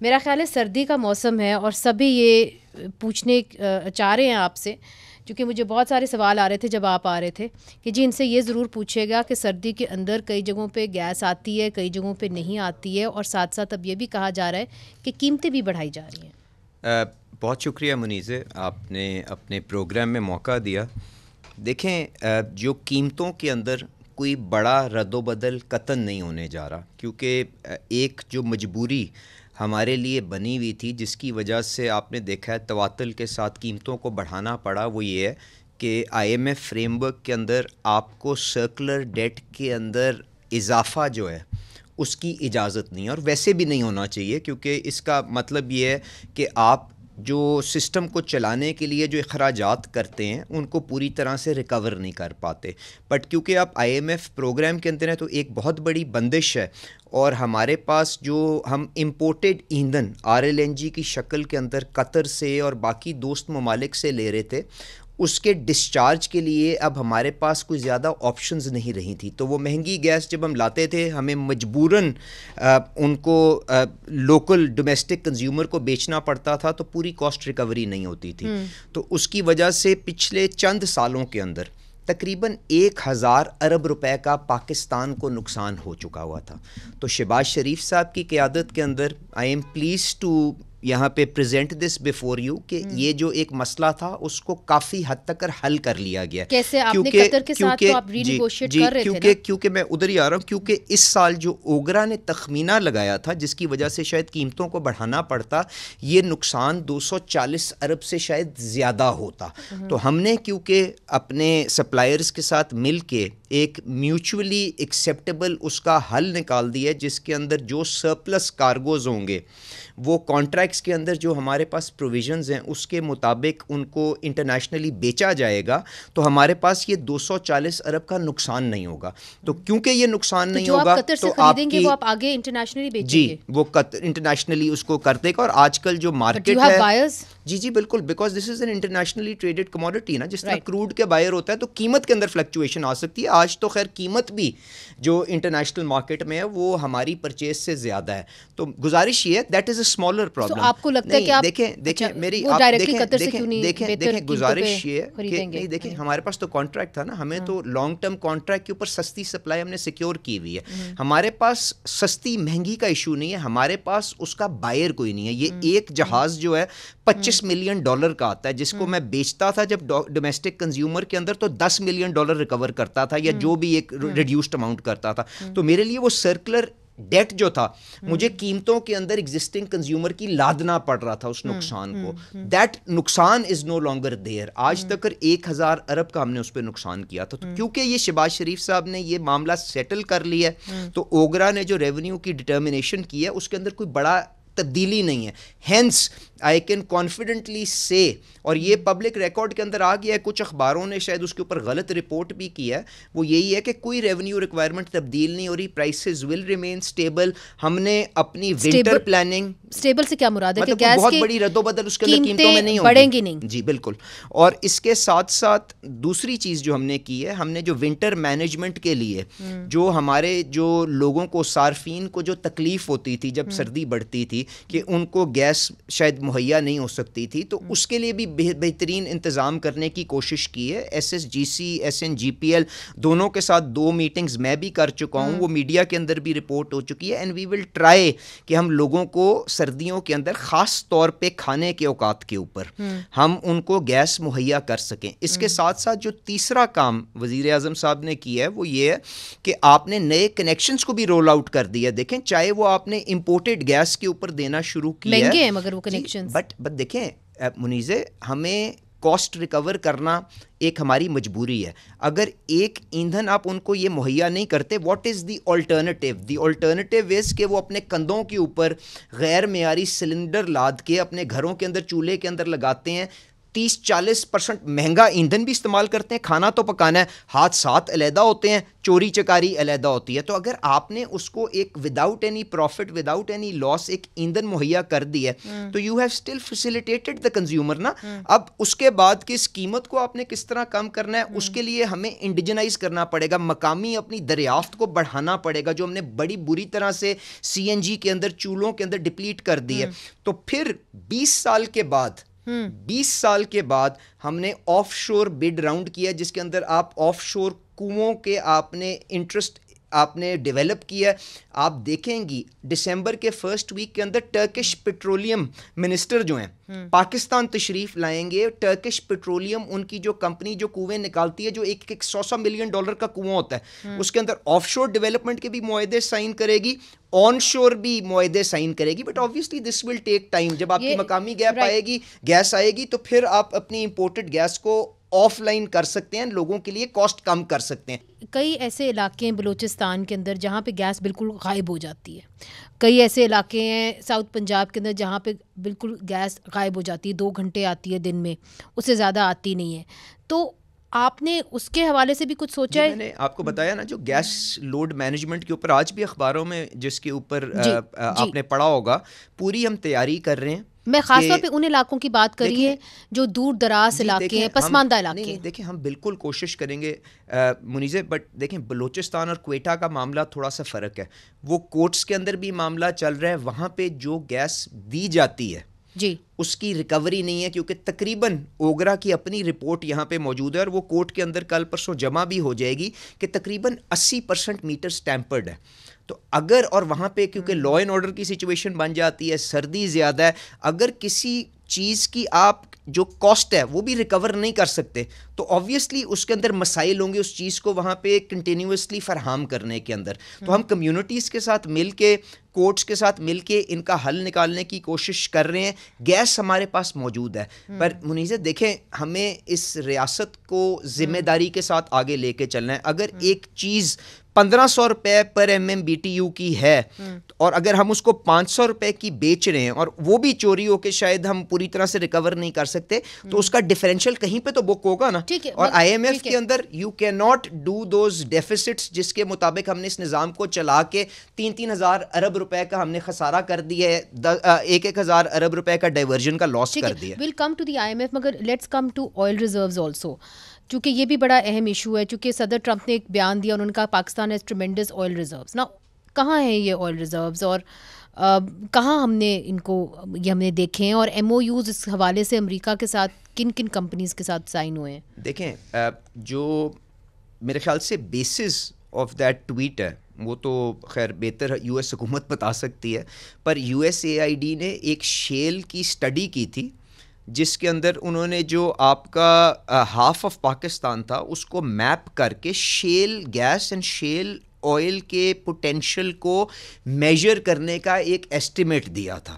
میرا خیال ہے سردی کا موسم ہے اور سبھی یہ پوچھنے چاہ رہے ہیں آپ سے، کیونکہ مجھے بہت سارے سوال آ رہے تھے جب آپ آ رہے تھے کہ جی ان سے یہ ضرور پوچھے گا کہ سردی کے اندر کئی جگہوں پہ گیس آتی ہے، کئی جگہوں پہ نہیں آتی ہے، اور ساتھ ساتھ اب یہ بھی کہا جا رہا ہے کہ قیمتیں بھی بڑھائی جا رہی ہیں۔ بہت شکریہ منیزے، آپ نے اپنے پروگرام میں موقع دیا۔ دیکھیں، جو قیمتوں کے اندر کوئی بڑا رد و بدل قطعاً نہیں ہونے جا رہا، کیونکہ ایک جو مجبوری ہمارے لیے بنی ہوئی تھی جس کی وجہ سے آپ نے دیکھا ہے تواتل کے ساتھ قیمتوں کو بڑھانا پڑا، وہ یہ ہے کہ I M F framework کے اندر آپ کو سرکولر ڈیٹ کے اندر اضافہ جو ہے اس کی اجازت نہیں ہے، اور ویسے بھی نہیں ہونا چاہیے، کیونکہ اس کا مطلب یہ ہے کہ آپ جو سسٹم کو چلانے کے لیے جو اخراجات کرتے ہیں ان کو پوری طرح سے ریکور نہیں کر پاتے۔ بٹ کیونکہ آپ آئی ایم ایف پروگرام کے اندر ہیں تو ایک بہت بڑی بندش ہے، اور ہمارے پاس جو ہم امپورٹڈ ایندھن RLNG کی شکل کے اندر قطر سے اور باقی دوست ممالک سے لے رہے تھے، اس کے ڈسچارج کے لیے اب ہمارے پاس کوئی زیادہ آپشنز نہیں رہی تھی، تو وہ مہنگی گیس جب ہم لاتے تھے ہمیں مجبوراً ان کو لوکل ڈومیسٹک کنزیومر کو بیچنا پڑتا تھا، تو پوری کاسٹ ریکوری نہیں ہوتی تھی۔ تو اس کی وجہ سے پچھلے چند سالوں کے اندر تقریباً 1000 ارب روپے کا پاکستان کو نقصان ہو چکا ہوا تھا۔ تو شہباز شریف صاحب کی قیادت کے اندر آئی ایم پلیز ٹو یہاں پہ پریزنٹ دس بیفور یو کہ یہ جو ایک مسئلہ تھا اس کو کافی حد تک حل کر لیا گیا، کیسے آپ نے قطر کے ساتھ تو آپ ری نیگوشیٹ کر رہے تھے نا؟ کیونکہ میں ادھر ہی آ رہا ہوں، کیونکہ اس سال جو اوگرا نے تخمینہ لگایا تھا جس کی وجہ سے شاید قیمتوں کو بڑھانا پڑتا، یہ نقصان 240 ارب سے شاید زیادہ ہوتا۔ تو ہم نے کیونکہ اپنے سپلائرز کے ساتھ مل کے ایک میوچولی ایکسیپٹیبل اس کا حل نکال دیا، جس کے اندر جو سرپلس کارگوز ہوں گے وہ کانٹریکٹس کے اندر جو ہمارے پاس پروویژنز ہیں اس کے مطابق ان کو انٹرنیشنلی بیچا جائے گا، تو ہمارے پاس یہ 240 ارب کا نقصان نہیں ہوگا۔ تو کیونکہ یہ نقصان نہیں ہوگا تو آپ کی وہ آپ آگے انٹرنیشنلی بیچیں گے؟ جی وہ انٹرنیشنلی اس کو کر دے گا، اور آج کل جو مارکیٹ ہے جی بالکل، because this is an internationally traded commodity نا، جس طرح کروڈ کے بائر ہوتا ہے تو قیمت کے اندر فلکچویشن آ سکتی ہے۔ آج تو خیر قیمت بھی جو انٹرنیشنل مارکیٹ میں ہے وہ ہماری پرچیز سے زیادہ ہے، تو گزارش یہ ہے that is a smaller problem. آپ کو لگتا ہے کہ آپ دیکھیں میری دیکھیں گزارش یہ ہے کہ نہیں، دیکھیں ہمارے پاس تو کانٹریکٹ تھا نا، ہمیں تو لانگ ٹرم کانٹریکٹ کے اوپر سستی سپلائی ہم نے سیکیور کی ہوئی ہے۔ ہمارے پاس سستی مہنگی کا ایشو نہیں ہے، ہمارے پاس اس کا بائر کوئی نہیں ہے۔ یہ ایک جہاز جو ہے $25 ملین کا آتا ہے، جس کو میں بیچتا تھا جب ڈومیسٹک کنزیومر کے اندر تو $10 ملین ریکور کرتا تھا، یا جو بھی ایک ریڈیوسڈ اماؤنٹ کرتا تھا۔ تو میرے لیے وہ سرکولر ڈیٹ جو تھا مجھے قیمتوں کے اندر ایگزسٹنگ کنزیومر کی لادنا پڑ رہا تھا اس نقصان کو، دیٹ نقصان از نو لانگر دیئر۔ آج تک 1000 ارب کا ہم نے اس پہ نقصان کیا تھا، تو کیونکہ یہ شہباز شریف صاحب نے یہ معاملہ سیٹل کر لیا ہے، تو اوگرا نے جو ریونیو کی ڈٹرمنیشن کی ہے اس کے اندر کوئی بڑا تبدیلی نہیں ہے۔ ہینس آئی کین کانفیڈنٹلی سے، اور یہ پبلک ریکارڈ کے اندر آ گیا ہے، کچھ اخباروں نے شاید اس کے اوپر غلط رپورٹ بھی کی ہے، وہ یہی ہے کہ کوئی ریونیو ریکوائرمنٹ تبدیل نہیں ہو رہی، پرائسز ول ریمین اسٹیبل۔ ہم نے اپنی ونٹر پلاننگ، اسٹیبل سے کیا مراد ہے کہ گیس بہت بڑی رد و بدل اس کے اندر قیمتوں میں نہیں بڑھیں گی نہیں؟ جی بالکل۔ اور اس کے ساتھ ساتھ دوسری چیز جو ہم نے کی ہے، ہم نے جو ونٹر مینجمنٹ کے لیے جو ہمارے جو لوگوں کو، صارفین کو جو تکلیف ہوتی تھی جب سردی بڑھتی تھی کہ ان کو گیس شاید مہیا نہیں ہو سکتی تھی، تو اس کے لیے بھی بہترین انتظام کرنے کی کوشش کی ہے۔ SSGC SNGPL دونوں کے ساتھ 2 میٹنگز میں بھی کر چکا ہوں، وہ میڈیا کے اندر بھی رپورٹ ہو چکی ہے، اینڈ وی ول ٹرائی کہ ہم لوگوں کو سردیوں کے اندر خاص طور پہ کھانے کے اوقات کے اوپر ہم ان کو گیس مہیا کر سکیں۔ اس کے ساتھ ساتھ جو تیسرا کام وزیر اعظم صاحب نے کیا ہے وہ یہ ہے کہ آپ نے نئے کنیکشنز کو بھی رول آؤٹ کر دیا۔ دیکھیں چاہے وہ آپ نے امپورٹڈ گیس کے اوپر دینا شروع کیا ہے، مہنگے ہیں مگر وہ کنیکشنز، بٹ دیکھیں منیزے، ہمیں کاسٹ ریکور کرنا ایک ہماری مجبوری ہے۔ اگر ایک ایندھن آپ ان کو یہ مہیا نہیں کرتے، what is the alternative? The alternative is کہ وہ اپنے کندھوں کے اوپر غیر معیاری سلنڈر لاد کے اپنے گھروں کے اندر چولہے کے اندر لگاتے ہیں، 30-40% مہنگا ایندھن بھی استعمال کرتے ہیں. کھانا تو پکانا ہے, ہاتھ ساتھ علیحدہ ہوتے ہیں, چوری چکاری علیحدہ ہوتی ہے. تو اگر آپ نے اس کو ایک without any profit, without any loss ایک ایندھن مہیا کر دی ہے, تو you have still facilitated the consumer نا. اب اس کے بعد کی اس قیمت کو آپ نے کس طرح کم کرنا ہے, اس کے لیے ہمیں انڈیجنائز کرنا پڑے گا, مقامی اپنی دریافت کو بڑھانا پڑے گا, جو ہم نے بڑی بری طرح سے سی این جی کے اندر, چولہوں کے اندر ڈپلیٹ کر دی ہے. تو پھر 20 سال کے بعد ہم نے آف شور بڈ راؤنڈ کیا, جس کے اندر آپ آف شور کنوؤں کے آپ نے انٹرسٹ آپ نے ڈیولپ کیا. آپ دیکھیں گی دسمبر کے فرسٹ ویک کے اندر ٹرکش پیٹرولیم منسٹر جو ہیں پاکستان تشریف لائیں گے. ٹرکش پیٹرولیم ان کی جو کمپنی جو کنویں نکالتی ہے, جو ایک $100 ملین کا کنواں ہوتا ہے, اس کے اندر آف شور ڈیولپمنٹ کے بھی معاہدے سائن کرے گی, آن شور بھی معاہدے سائن کرے گی. But obviously this will take time. جب آپ کی مقامی گیس آئے گی تو پھر آپ اپنی امپورٹڈ گیس کو آف لائن کر سکتے ہیں, لوگوں کے لیے کاسٹ کم کر سکتے ہیں. کئی ایسے علاقے ہیں بلوچستان کے اندر جہاں پہ گیس بالکل غائب ہو جاتی ہے. کئی ایسے علاقے ہیں ساؤتھ پنجاب کے اندر جہاں پہ بالکل گیس غائب ہو جاتی ہے, 2 گھنٹے آتی ہے دن میں, اس سے زیادہ آتی نہیں ہے. تو آپ نے اس کے حوالے سے بھی کچھ سوچا ہے؟ میں نے آپ کو بتایا نا, جو گیس لوڈ مینجمنٹ کے اوپر آج بھی اخباروں میں جس کے اوپر آپ نے پڑھا ہوگا, پوری ہم تیاری کر رہے ہیں. میں خاص طور پہ ان علاقوں کی بات کری ہے جو دور دراز علاقے ہیں, پسماندہ علاقے ہیں. دیکھیں ہم بالکل کوشش کریں گے منیزہ, بٹ دیکھیں بلوچستان اور کوئٹہ کا معاملہ تھوڑا سا فرق ہے. وہ کورٹس کے اندر بھی معاملہ چل رہا ہے, وہاں پہ جو گیس دی جاتی ہے جی اس کی ریکوری نہیں ہے, کیونکہ تقریباً اوگرا کی اپنی رپورٹ یہاں پہ موجود ہے, اور وہ کورٹ کے اندر کل پرسوں جمع بھی ہو جائے گی, کہ تقریباً 80% میٹرز ٹیمپرڈ ہے. تو اگر, اور وہاں پہ کیونکہ لا اینڈ آرڈر کی سچویشن بن جاتی ہے, سردی زیادہ ہے, اگر کسی چیز کی آپ جو کاسٹ ہے وہ بھی ریکور نہیں کر سکتے, تو آبویسلی اس کے اندر مسائل ہوں گے اس چیز کو وہاں پہ کنٹینیوسلی فراہم کرنے کے اندر. تو ہم کمیونٹیز کے ساتھ مل کے, کورٹس کے ساتھ مل کے ان کا حل نکالنے کی کوشش کر رہے ہیں. گیس ہمارے پاس موجود ہے, پر منیزہ دیکھیں ہمیں اس ریاست کو ذمہ داری کے ساتھ آگے لے کے چلنا ہے. اگر ایک چیز 1500 روپے پر MMBTU کی ہے, اور اگر ہم اس کو 500 روپے کی بیچ رہے ہیں, اور وہ بھی چوری ہو کے شاید ہم پوری طرح سے ریکور نہیں کر سکتے, تو اس کا ڈیفرینشیل کہیں پہ تو بک ہوگا نا. اور IMF کے اندر you can not do those deficits, جس کے مطابق ہم نے اس نظام کو چلا کے 3,000 ارب روپے کا ہم نے خسارہ کر دیا ہے, 1,000 ارب روپے کا ڈائیورژن کا لاس کر دیا. Well come to the IMF, مگر let's come to oil reserves also, چونکہ یہ بھی بڑا اہم ایشو ہے. چونکہ صدر ٹرمپ نے ایک بیان دیا, انہوں نے کہا Pakistan has tremendous oil reserves. نا کہاں ہیں یہ آئل ریزروز, اور کہاں ہم نے ان کو یہ ہم نے دیکھے ہیں, اور MOUs اس حوالے سے امریکہ کے ساتھ کن کن کمپنیز کے ساتھ سائن ہوئے ہیں؟ دیکھیں جو میرے خیال سے بیسس آف دیٹ ٹویٹ ہے, وہ تو خیر بہتر US حکومت بتا سکتی ہے, پر USAID نے ایک شیل کی اسٹڈی کی تھی, جس کے اندر انہوں نے جو آپ کا ہاف آف پاکستان تھا اس کو میپ کر کے shale gas and shale oil کے پوٹینشیل کو میجر کرنے کا ایک ایسٹیمیٹ دیا تھا.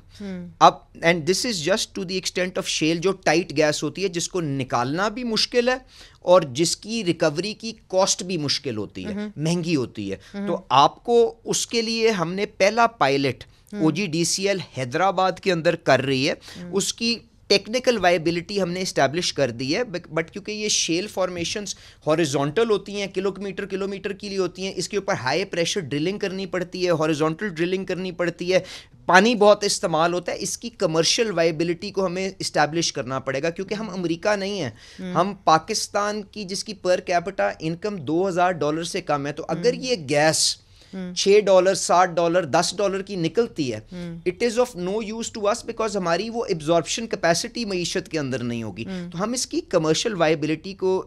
اب and this is just to the extent of shale, جو ٹائٹ گیس ہوتی ہے, جس کو نکالنا بھی مشکل ہے اور جس کی ریکوری کی کاسٹ بھی مشکل ہوتی ہے, مہنگی ہوتی ہے. تو آپ کو اس کے لیے ہم نے پہلا پائلٹ OGDCL حیدرآباد کے اندر کر رہی ہے, اس کی ٹیکنیکل وائبلٹی ہم نے اسٹیبلش کر دی ہے. بٹ کیونکہ یہ شیل فارمیشنز ہاریزونٹل ہوتی ہیں, کلومیٹر کے لیے ہوتی ہیں, اس کے اوپر ہائی پریشر ڈرلنگ کرنی پڑتی ہے, ہاریزونٹل ڈرلنگ کرنی پڑتی ہے, پانی بہت استعمال ہوتا ہے. اس کی کمرشل وائبلٹی کو ہمیں اسٹیبلش کرنا پڑے گا, کیونکہ ہم امریکہ نہیں ہیں, ہم پاکستان کی جس کی پر کیپٹا انکم $2,000 سے کم ہے. تو اگر یہ گیس $6 $60 $10 کی نکلتی ہے, it is of no use to us, because ہماری وہ ایبزارپشن کیپیسٹی معیشت کے اندر نہیں ہوگی. تو ہم اس کی کمرشل وائبلٹی کو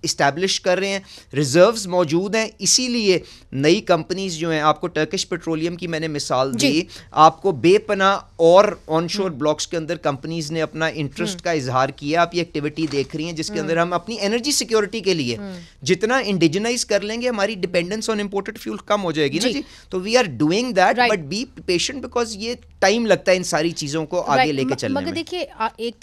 اسٹیبلش کر رہے ہیں, ریزروز موجود ہیں. اسی لیے نئی کمپنیز جو ہیں, آپ کو ٹرکش پیٹرولیم کی میں نے مثال دی, آپ کو بے پناہ اور آن شور بلاکس کے اندر کمپنیز نے اپنا انٹرسٹ کا اظہار کیا. آپ یہ ایکٹیویٹی دیکھ رہی ہیں جس کے اندر ہم اپنی انرجی سیکیورٹی کے لیے جتنا انڈیجنائز کر لیں گے, ہماری ڈیپینڈنس آن امپورٹڈ فیول کم ہو جائے گی نا جی. تو we are doing that, but be patient, because یہ ٹائم لگتا ہے ان ساری چیزوں کو آگے لے کے چلنے میں. مگر دیکھیے ایک